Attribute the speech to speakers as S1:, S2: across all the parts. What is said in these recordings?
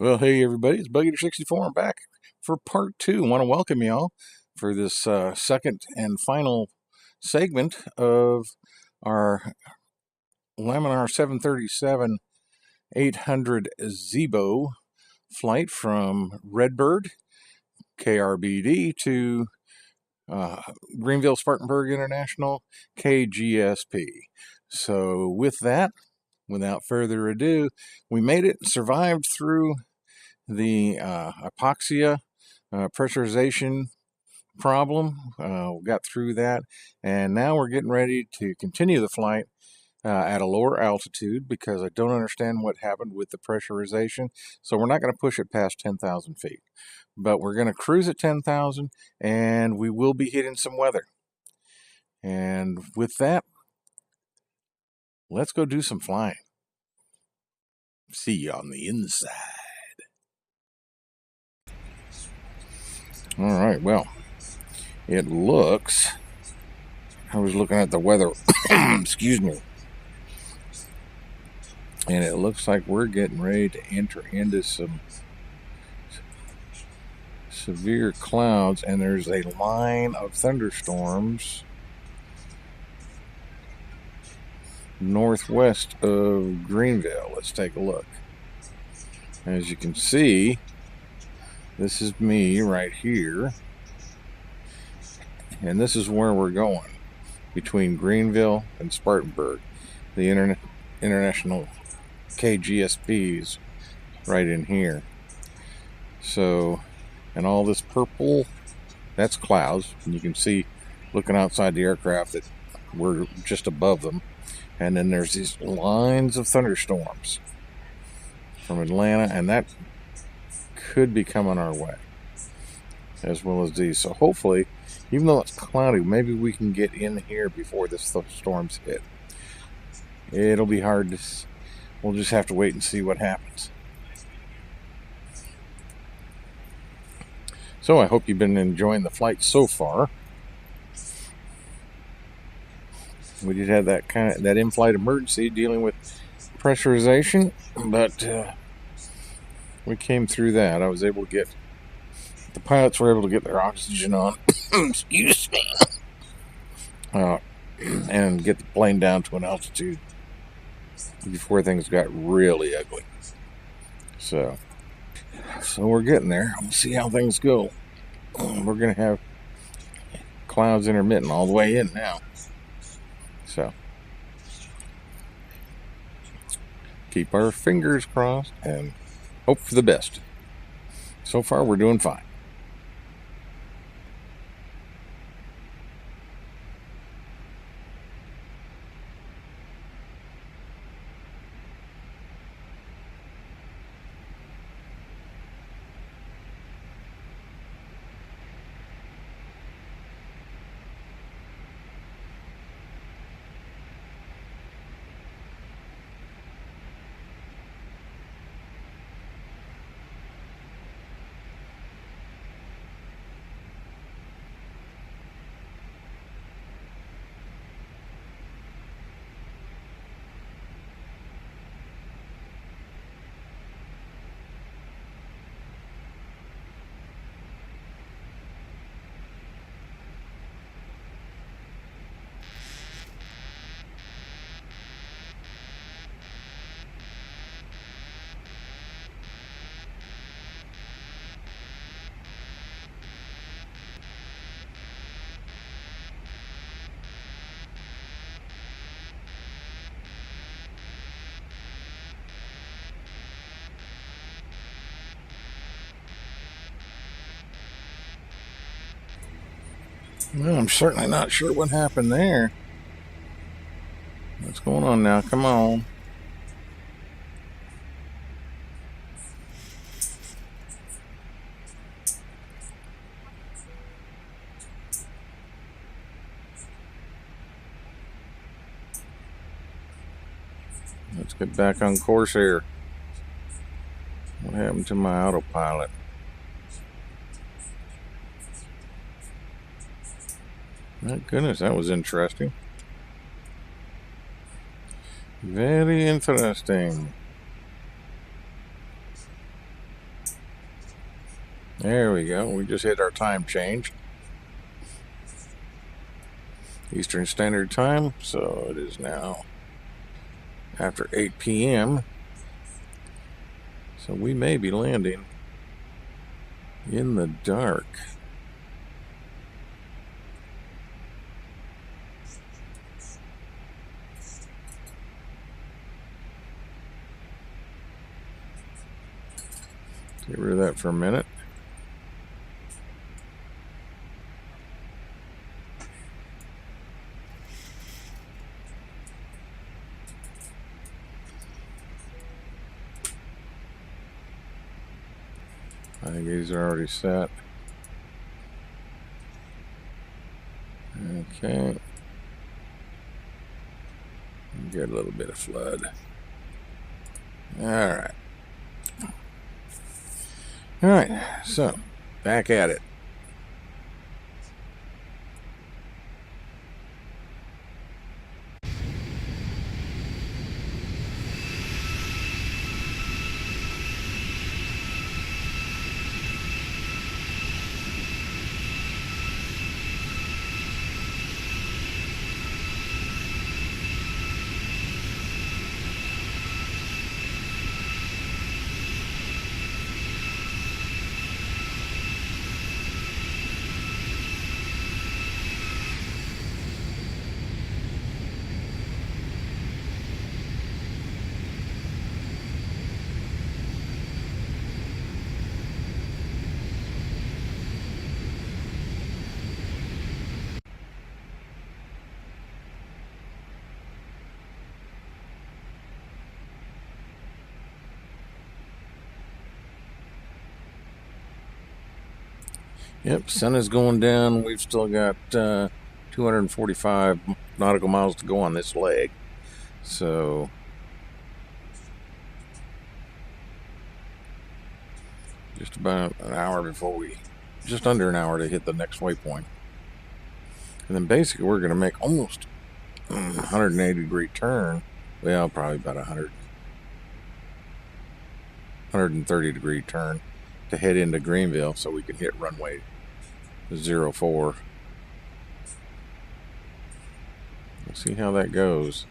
S1: Well, hey everybody, it's Buggy64. I'm back for part two. I want to welcome y'all for this second and final segment of our Laminar 737 800 Zebo flight from Redbird, KRBD, to Greenville Spartanburg International, KGSP. So with that, without further ado, we made it, survived through the hypoxia pressurization problem. We got through that, and now we're getting ready to continue the flight at a lower altitude because I don't understand what happened with the pressurization. So we're not going to push it past 10,000 feet, but we're going to cruise at 10,000, and we will be hitting some weather. And with that, let's go do some flying. See you on the inside. All right, well, it looks, I was looking at the weather, excuse me, and it looks like we're getting ready to enter into some severe clouds, and there's a line of thunderstorms northwest of Greenville. Let's take a look. As you can see, this is me right here, and this is where we're going, between Greenville and Spartanburg. The international KGSPs right in here. So, and all this purple, that's clouds, and you can see looking outside the aircraft that we're just above them. And then there's these lines of thunderstorms from Atlanta, and that could be coming our way, as well as these. So hopefully, even though it's cloudy, maybe we can get in here before the storms hit. It'll be hard to, we'll just have to wait and see what happens. So I hope you've been enjoying the flight so far. We did have that in-flight emergency dealing with pressurization, but we came through that. I was able to the pilots were able to get their oxygen on, excuse me, and get the plane down to an altitude before things got really ugly. So we're getting there. We'll see how things go. We're going to have clouds intermittent all the way in now. So keep our fingers crossed and hope for the best. So far, we're doing fine. Well, I'm certainly not sure what happened there. What's going on now? Come on. Let's get back on course here. What happened to my autopilot? My goodness, that was interesting. Very interesting. There we go. We just hit our time change. Eastern Standard Time. So it is now after 8 p.m. So we may be landing in the dark. Get rid of that for a minute. I think these are already set. Okay. Get a little bit of flood. Alright. Alright, so back at it. Yep, sun is going down. We've still got 245 nautical miles to go on this leg. So just about an hour just under an hour to hit the next waypoint. And then basically we're going to make almost 180 degree turn. Well, probably about 130 degree turn to head into Greenville so we can hit runway 04. We'll see how that goes.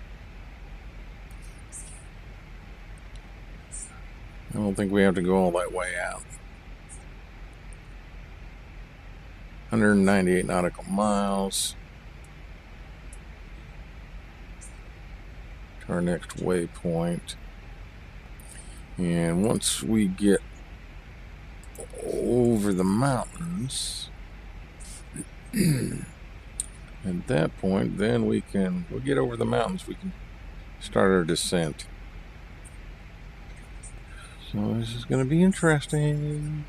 S1: I don't think we have to go all that way out. 198 nautical miles to our next waypoint. And once we get over the mountains, at that point, then we'll get over the mountains, we can start our descent. So this is going to be interesting.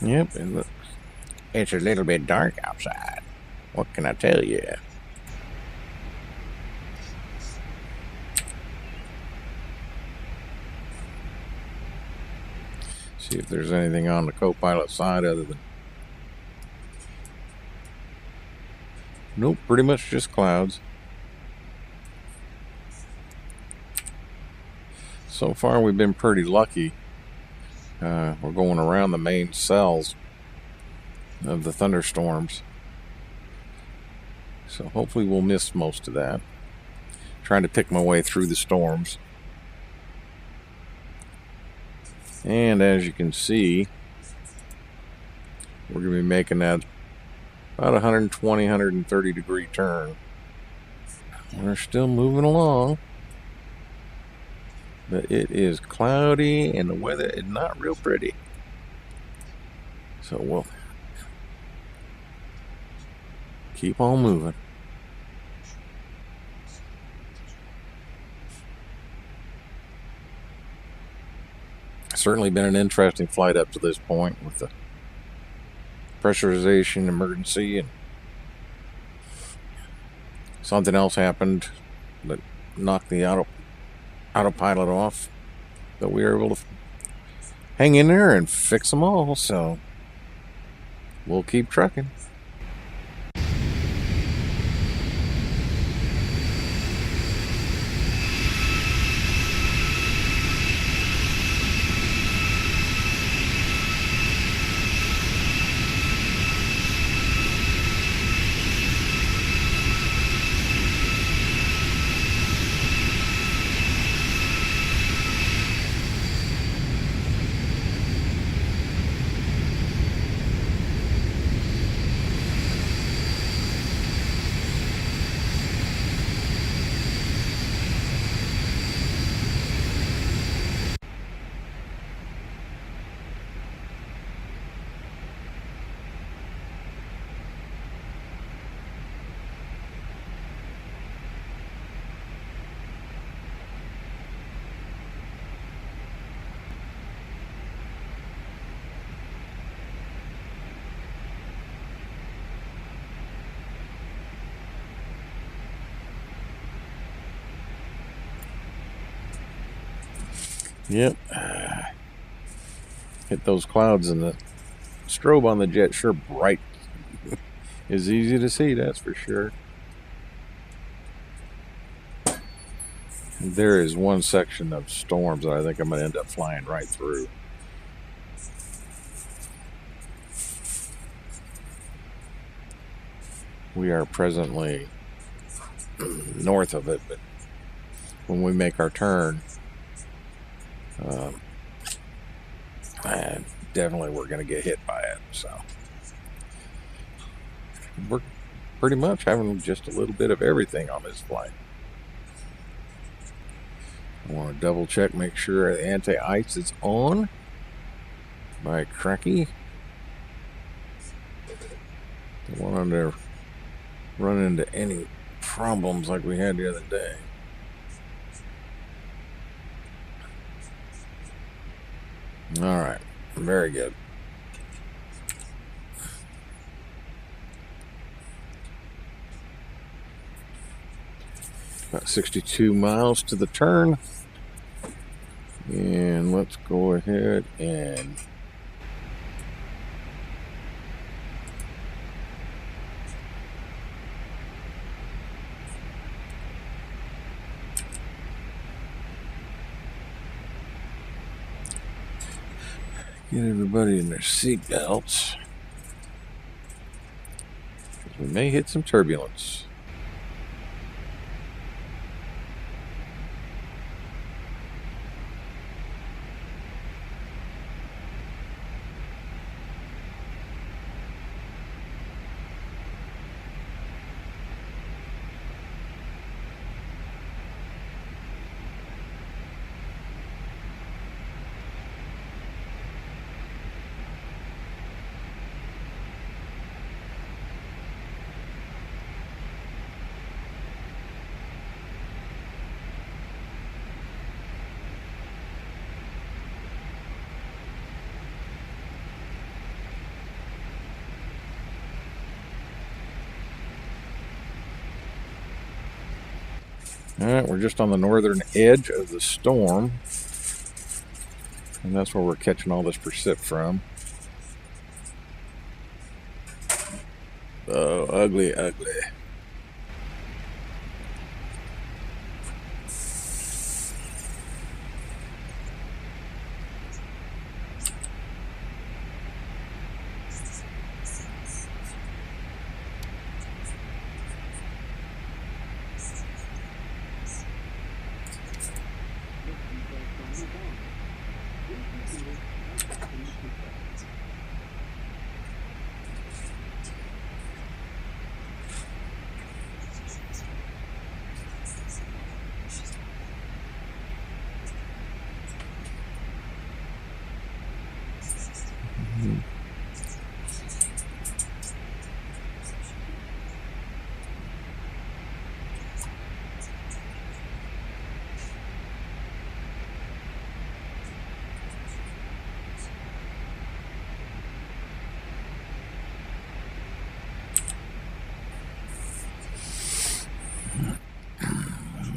S1: Yep, and look, it's a little bit dark outside. What can I tell you? See if there's anything on the co-pilot side other than... Nope, pretty much just clouds. So far we've been pretty lucky. We're going around the main cells of the thunderstorms. So hopefully we'll miss most of that. trying to pick my way through the storms. And as you can see, we're going to be making that about 120, 130 degree turn. We're still moving along, but it is cloudy and the weather is not real pretty. So we'll keep on moving. Certainly been an interesting flight up to this point with the pressurization emergency, and something else happened that knocked the autopilot off, but we were able to hang in there and fix them all, so we'll keep trucking. Yep. Hit those clouds, and the strobe on the jet sure bright. Is easy to see, that's for sure. There is one section of storms that I think I'm going to end up flying right through. We are presently north of it, but when we make our turn, definitely we're going to get hit by it. So we're pretty much having just a little bit of everything on this flight. I want to double check, make sure the anti-ice is on by Cracky. Don't want to run into any problems like we had the other day. All right, very good. About 62 miles to the turn. And let's go ahead and get everybody in their seat belts. We may hit some turbulence. All right, we're just on the northern edge of the storm, and that's where we're catching all this precip from. Oh, ugly, ugly.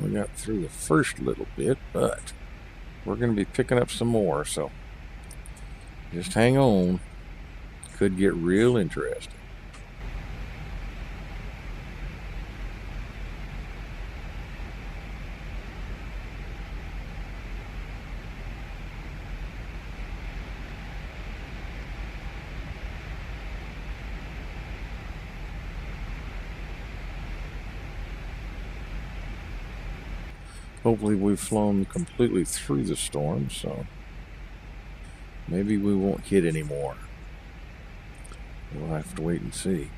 S1: We got through the first little bit, but we're going to be picking up some more, so just hang on. Could get real interesting. Hopefully we've flown completely through the storm, so maybe we won't hit any more. We'll have to wait and see.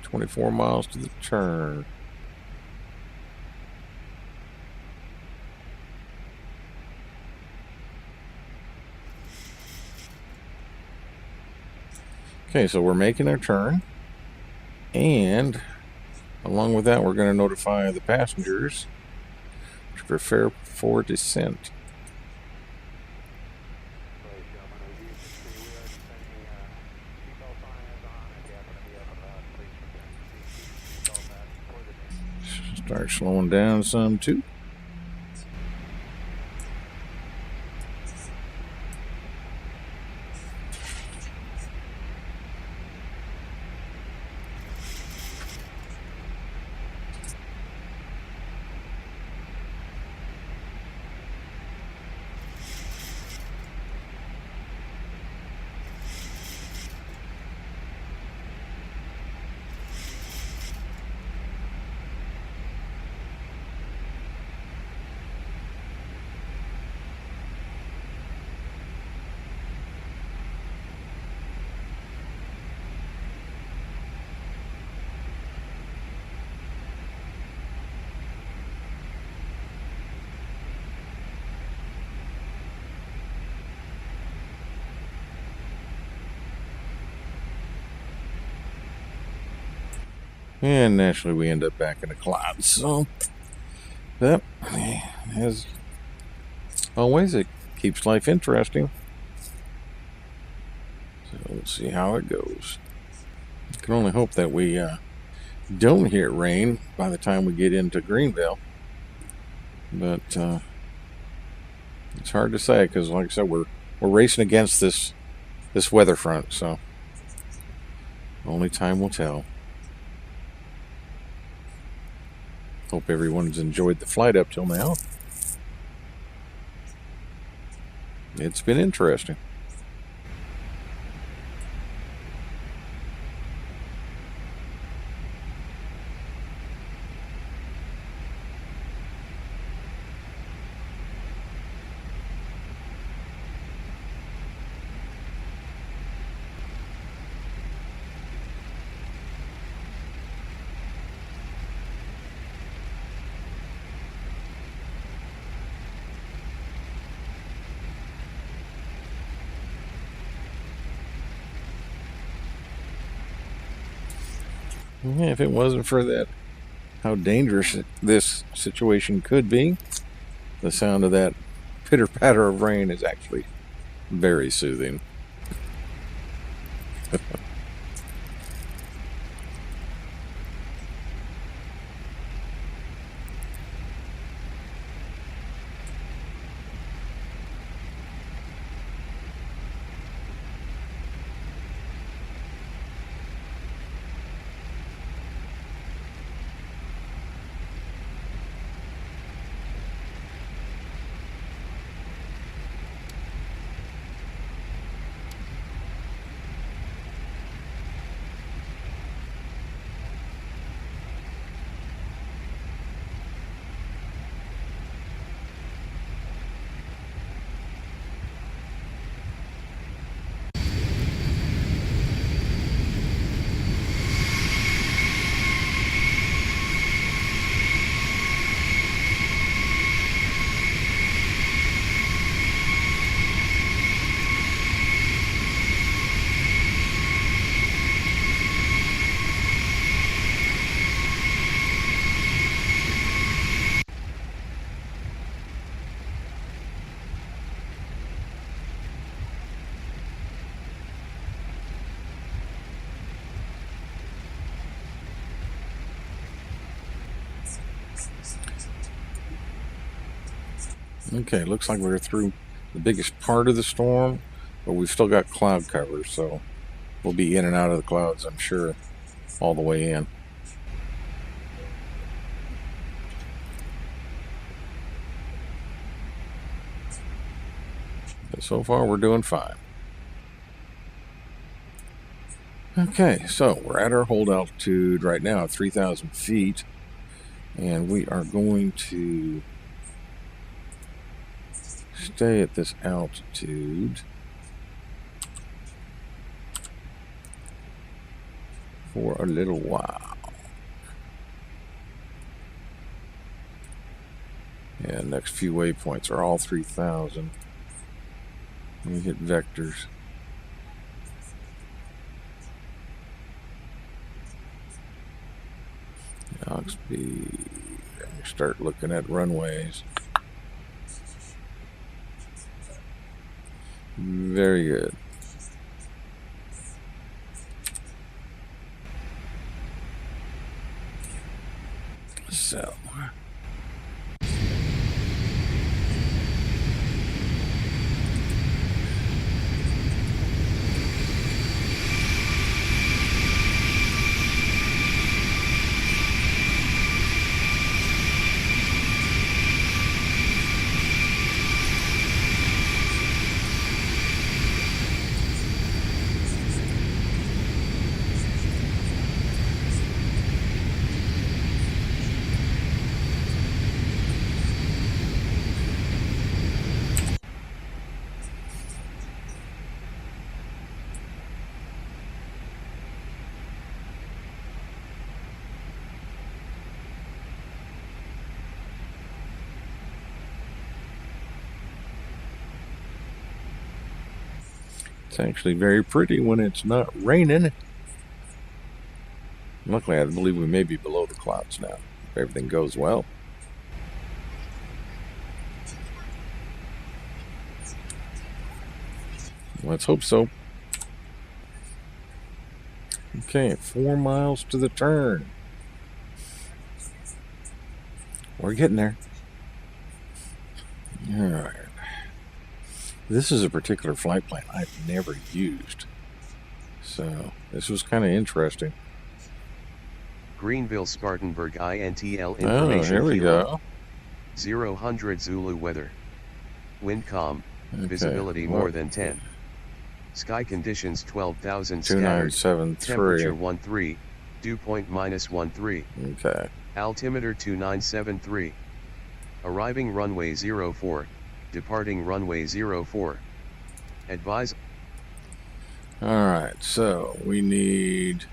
S1: "24 miles to the turn." Okay, so we're making our turn, and along with that, we're going to notify the passengers to prepare for descent. Start slowing down some too. And naturally, we end up back in the clouds. So, that, as always, it keeps life interesting. So, we'll see how it goes. I can only hope that we don't hit rain by the time we get into Greenville. But it's hard to say because, like I said, we're racing against this weather front. So, only time will tell. Hope everyone's enjoyed the flight up till now. It's been interesting. Yeah, if it wasn't for that, how dangerous this situation could be, the sound of that pitter-patter of rain is actually very soothing. Okay, looks like we're through the biggest part of the storm, but we've still got cloud cover, so we'll be in and out of the clouds, I'm sure, all the way in. But so far, we're doing fine. Okay, so we're at our hold altitude right now at 3,000 feet, and we are going to stay at this altitude for a little while. And next few waypoints are all 3,000. We hit vectors. Oxby. Start looking at runways. Very good. So it's actually very pretty when it's not raining. Luckily, I believe we may be below the clouds now, if everything goes well. Let's hope so. Okay, 4 miles to the turn. We're getting there. All right. This is a particular flight plan I've never used, so this was kind of interesting.
S2: Greenville Spartanburg INTL information.
S1: Oh, here we go.
S2: 0 Zulu weather. Wind calm. Okay. Visibility more than 10. Sky conditions 12,000 scattered.
S1: 2973.
S2: Temperature 13. Dew point -13.
S1: Okay.
S2: Altimeter 2973. Arriving runway 04. Departing runway 04. Advise.
S1: Alright, so we need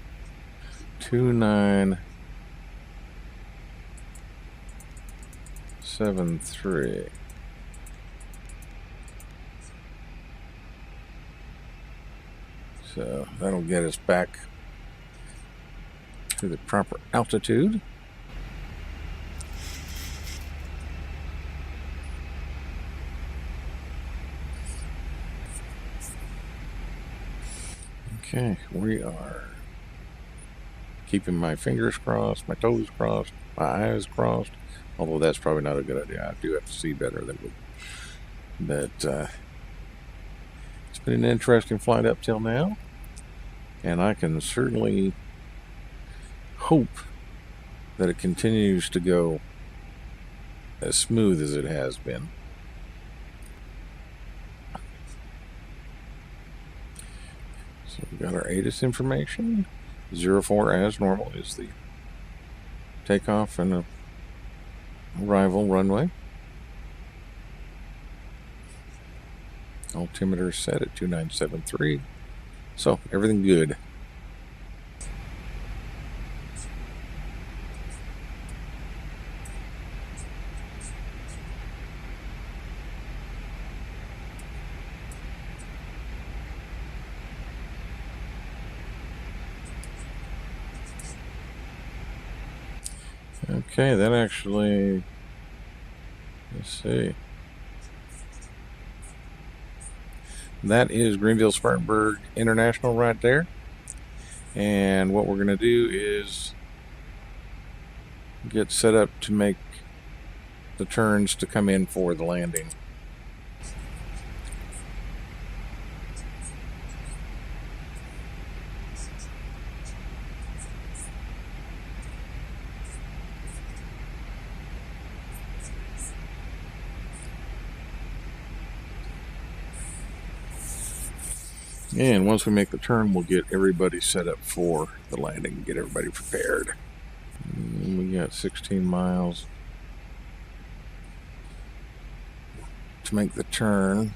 S1: 2973. So that'll get us back to the proper altitude. Okay, we are keeping my fingers crossed, my toes crossed, my eyes crossed, although that's probably not a good idea. I do have to see better than we. But it's been an interesting flight up till now, and I can certainly hope that it continues to go as smooth as it has been. So we've got our ATIS information. 04 as normal is the takeoff and arrival runway. Altimeter set at 2973. So everything good. Okay, that actually, let's see. That is Greenville Spartanburg International right there. And what we're going to do is get set up to make the turns to come in for the landing. And once we make the turn, we'll get everybody set up for the landing, get everybody prepared. And we got 16 miles to make the turn.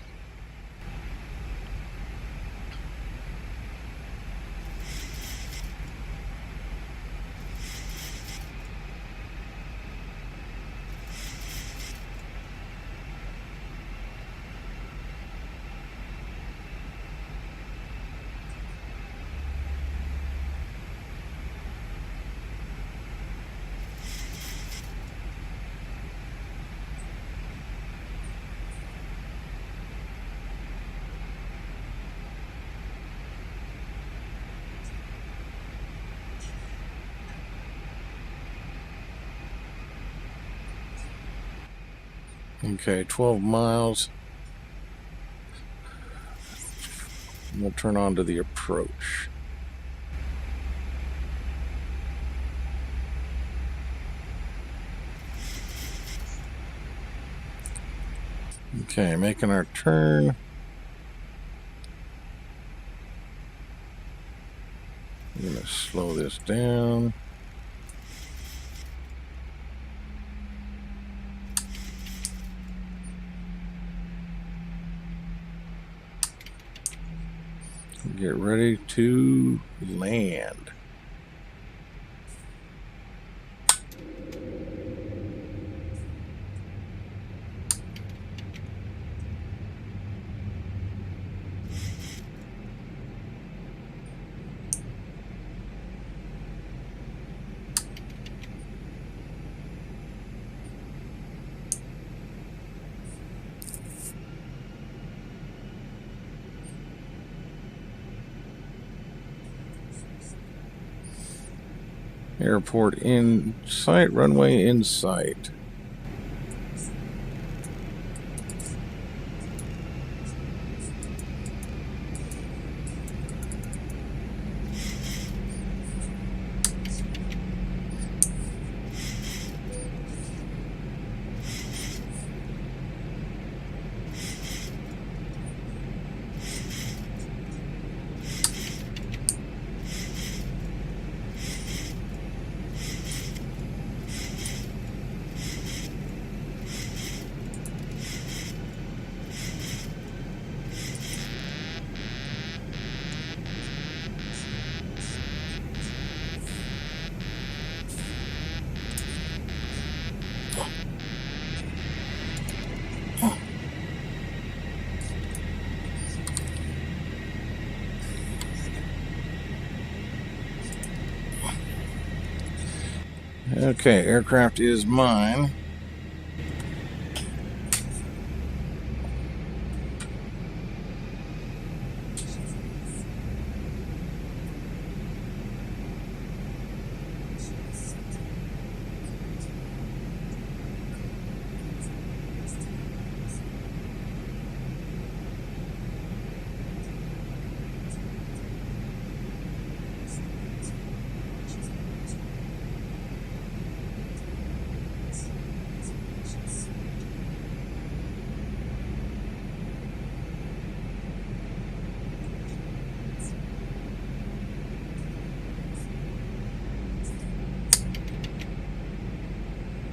S1: Okay, 12 miles. We'll turn on to the approach. Okay, making our turn. I'm going to slow this down. Get ready to land. Airport in sight, runway in sight. Okay, aircraft is mine.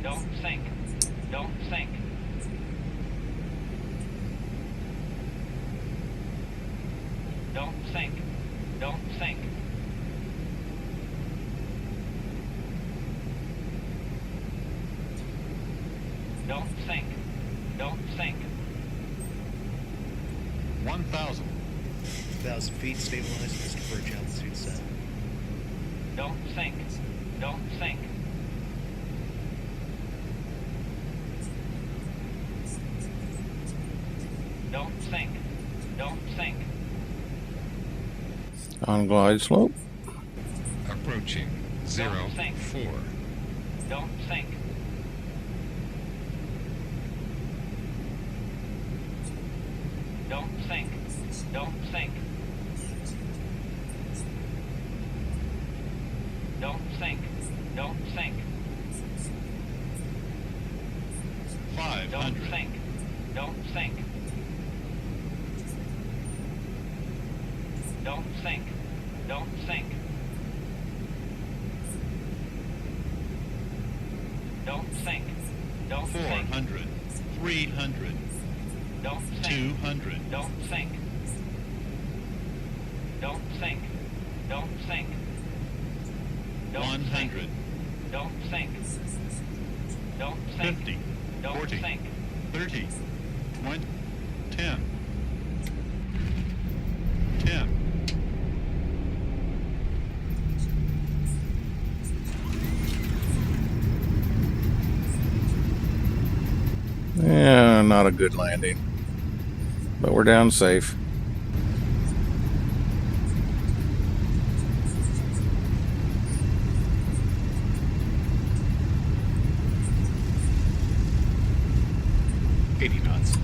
S3: Don't sink. Don't sink. Don't sink. Don't sink. Don't sink. Don't sink.
S4: 1,000.
S5: 1,000 feet, stabilized, Mr. Birch, altitude set.
S3: Don't sink. Don't sink. Don't sink. Don't sink.
S1: On glide slope.
S4: Approaching 0,
S3: sink.
S4: 4.
S3: Don't sink. Don't sink. Don't sink.
S4: 500.
S3: Don't sink. Don't sink. Don't sink. Don't sink. Don't sink. Don't sink.
S4: 400. 300.
S3: Don't sink.
S4: 200.
S3: Don't sink. Don't sink. Don't sink. Don't
S4: 100.
S3: sink. Don't sink. Don't sink.
S4: 50.
S3: Don't
S4: 40.
S3: sink.
S4: 30. 20. 10. 10.
S1: Yeah, not a good landing. But we're down safe.
S5: knots.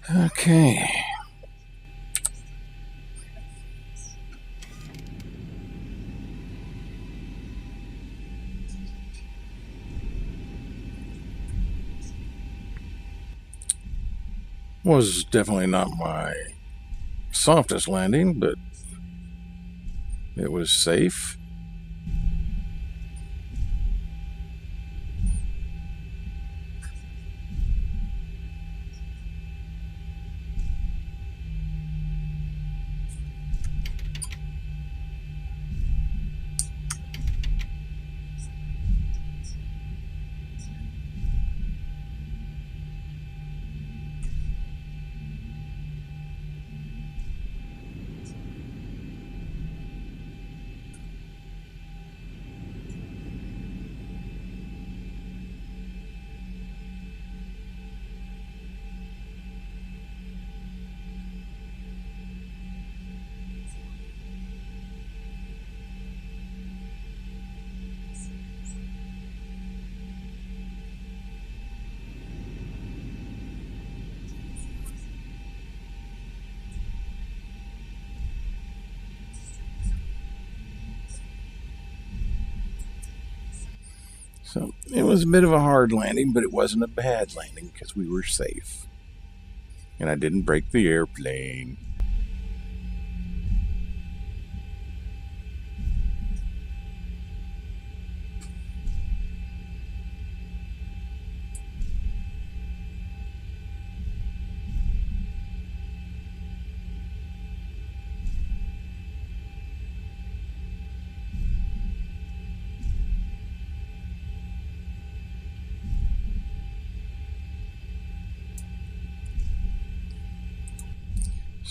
S1: Okay. Was definitely not my softest landing, but it was safe. So it was a bit of a hard landing, but it wasn't a bad landing because we were safe. And I didn't break the airplane.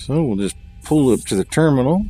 S1: So we'll just pull up to the terminal.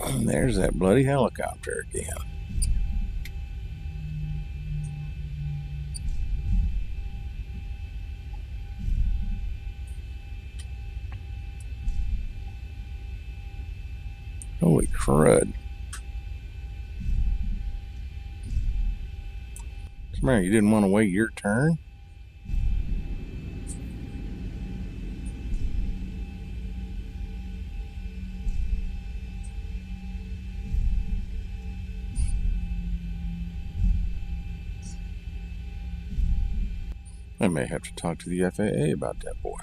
S1: And there's that bloody helicopter again. Holy crud. Come here, you didn't want to wait your turn? I may have to talk to the FAA about that boy.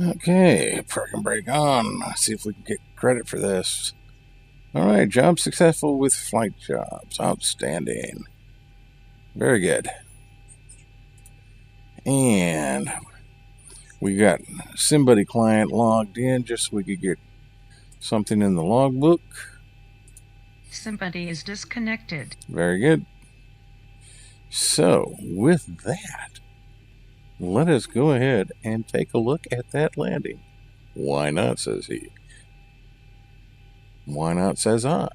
S1: Okay, park and brake on. Let's see if we can get credit for this. All right, job successful with flight jobs. Outstanding. Very good. And we got somebody client logged in just so we could get something in the logbook.
S6: Somebody is disconnected.
S1: Very good. So, with that, let us go ahead and take a look at that landing. Why not, says he. Why not, says I.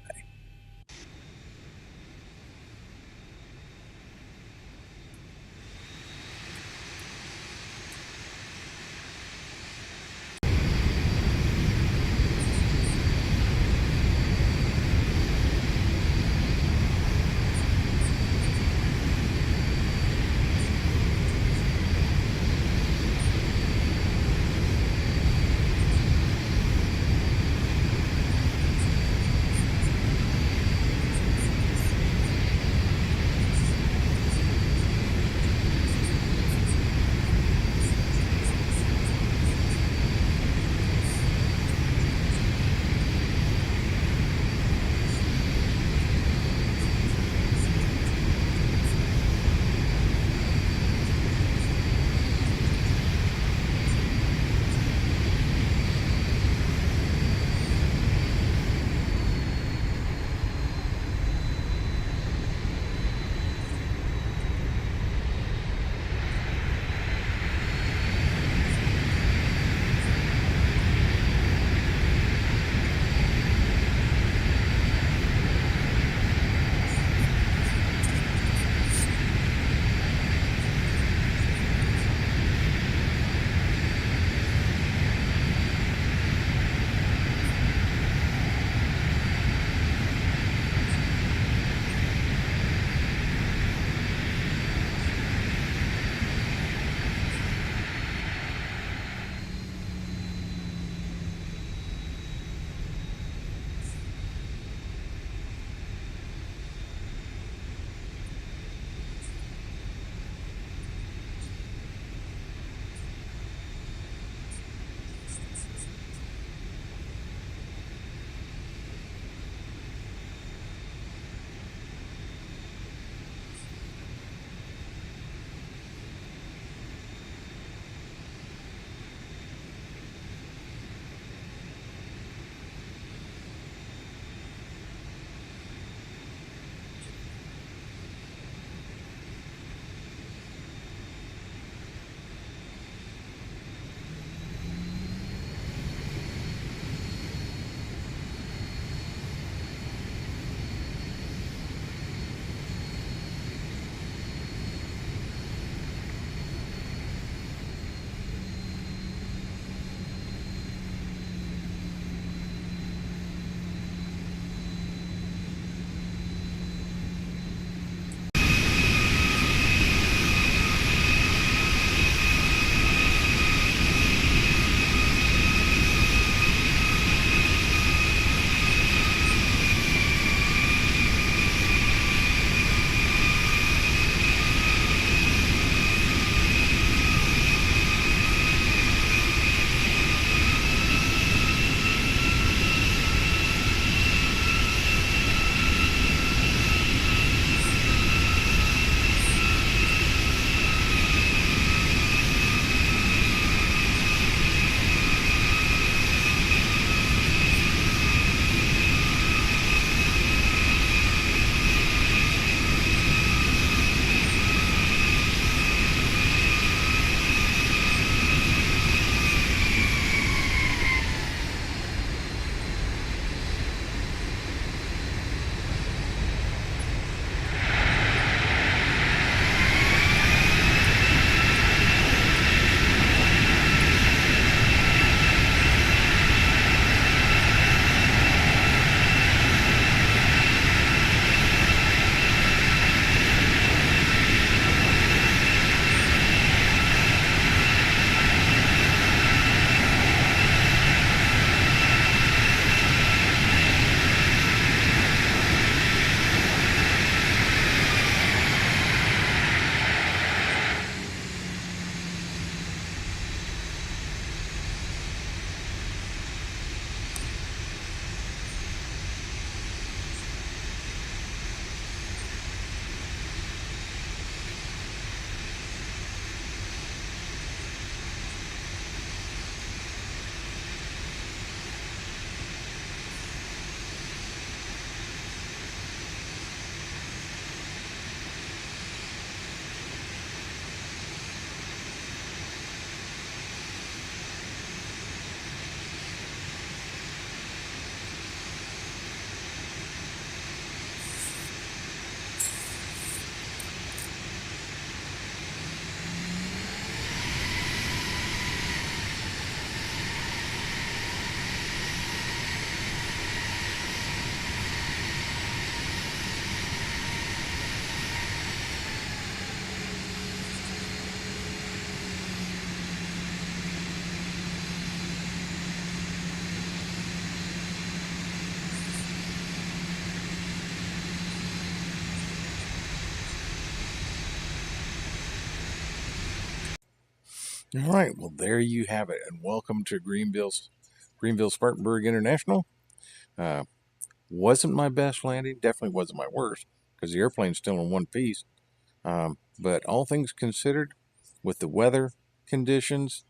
S1: All right, well, there you have it, and welcome to Greenville Spartanburg International. Wasn't my best landing, definitely wasn't my worst, because the airplane's still in one piece. But all things considered, with the weather conditions,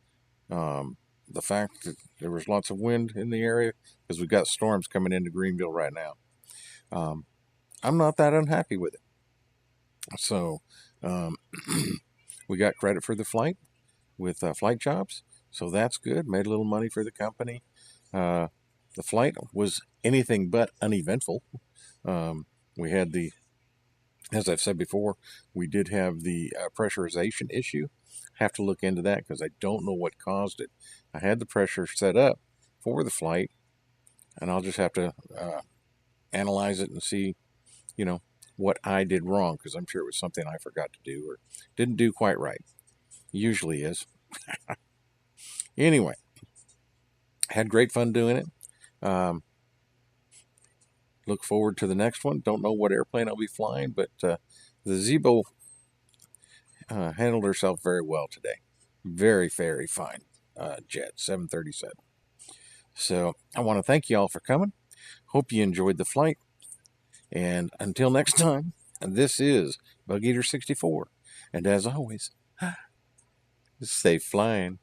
S1: the fact that there was lots of wind in the area, because we've got storms coming into Greenville right now, I'm not that unhappy with it. So we got credit for the flight with flight jobs, so that's good. Made a little money for the company. The flight was anything but uneventful. We had as I've said before, we did have the pressurization issue. Have to look into that because I don't know what caused it. I had the pressure set up for the flight, and I'll just have to analyze it and see, what I did wrong, because I'm sure it was something I forgot to do or didn't do quite right. Usually is. Anyway, had great fun doing it. Look forward to the next one. Don't know what airplane I'll be flying, but the Zebo handled herself very well today. Very, very fine jet, 737. So I want to thank you all for coming. Hope you enjoyed the flight. And until next time, this is Bug Eater 64. And as always, safe flying.